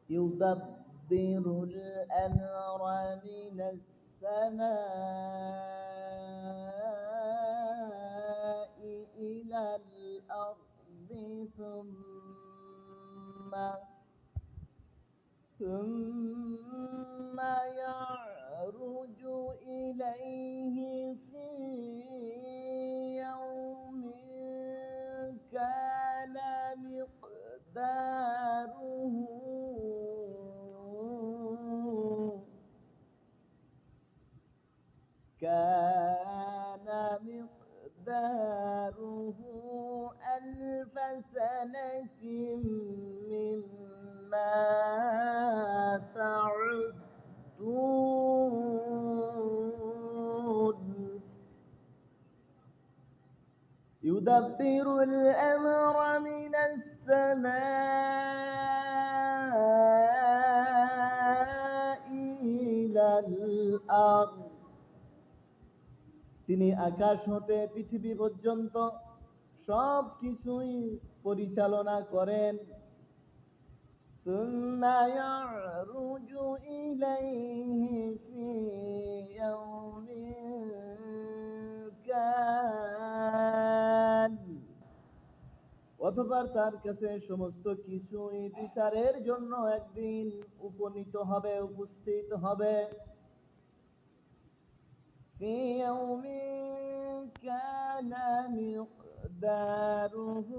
يدبر الأمر من السماء إلى الأرض ثم يعرج إليه في يوم كان مقداره ألف سنة مما تعدون يدبر الأمر من السماء إلى الأرض তিনি আকাশ হতে পৃথিবী পর্যন্ত সব কিছুই পরিচালনা করেন ثم يعرج إليه في يوم كان অতঃপর তার কাছে সমস্ত কিছুই বিচারের জন্য একদিন উপনীত হবে উপস্থিত হবে في يوم كان مقداره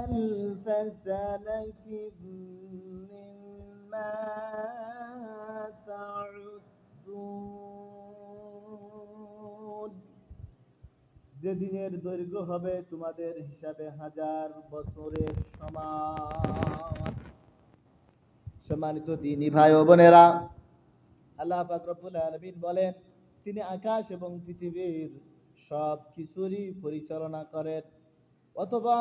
ألف سنة مما تعدون যেদিনের দৈর্ঘ্য হবে তোমাদের হিসাবে 1000 বছরের সমান। সম্মানিত দ্বীনি ভাই ও বোনেরা, আল্লাহ পাক রব্বুল আলামিন বলেন তিনি আকাশ এবং পৃথিবীর সব কিছুরই পরিচালনা করেন অথবা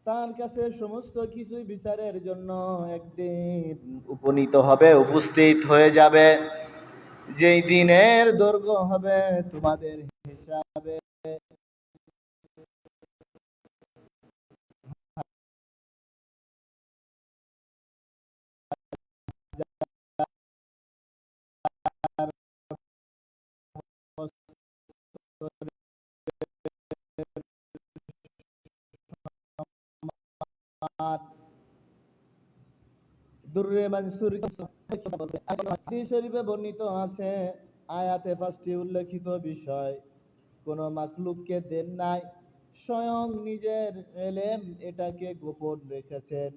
তার কাছে সমস্ত কিছুই বিচারের জন্য একদিন উপনীত হবে উপস্থিত হয়ে যাবে যেই দিনের দৈর্ঘ্য হবে তোমাদের হিসাবে দুররে মনসুর হাদিস শরীফে বর্ণিত আছে আয়াতে 5টি উল্লেখিত বিষয় কোন মাখলুককে দেন নাই, স্বয়ং নিজের ইলম এটাকে গোপন রেখেছেন,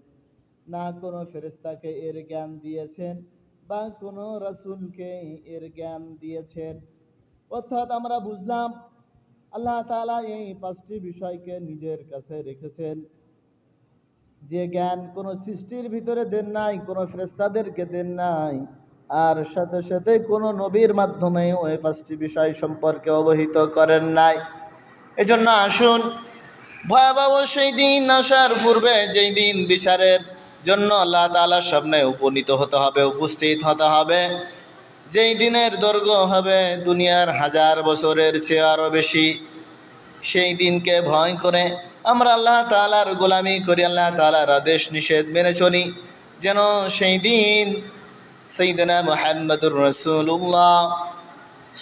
না কোনো ফেরেশতাকে এর জ্ঞান দিয়েছেন বা কোনো রাসূলকে এর জ্ঞান দিয়েছেন। অর্থাৎ আমরা বুঝলাম আল্লাহ তাআলা এই 5টি বিষয়কে নিজের কাছে রেখেছেন, যে জ্ঞান কোন সৃষ্টির ভিতরে দেন নাই, কোন ফেরেশতাদেরকে দেন নাই, আর সাথে সাথে কোন নবীর মাধ্যমে ওই 5টি বিষয় সম্পর্কে অবহিত করেন নাই। এজন্য আসুন ভয়াবহ সেই দিন আসার পূর্বে, যেই দিন বিচারের জন্য আল্লাহ তাআলার সামনে উপনীত হতে হবে উপস্থিত হতে হবে, যেই দিনের দৈর্ঘ্য হবে দুনিয়ার 1000 বছরের চেয়ে আরো বেশি, সেই দিনকে ভয় করে আমরা আল্লাহ তাআলার গোলামি করি, আল্লাহ তাআলার আদেশ নিষেধ মেনে চলি, যেন সেই দিন সাইয়্যিদনা মুহাম্মদুর রাসূলুল্লাহ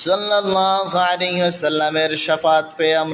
সাল্লাল্লাহু আলাইহি ওয়াসাল্লামের শাফাত পেয়ে আমরা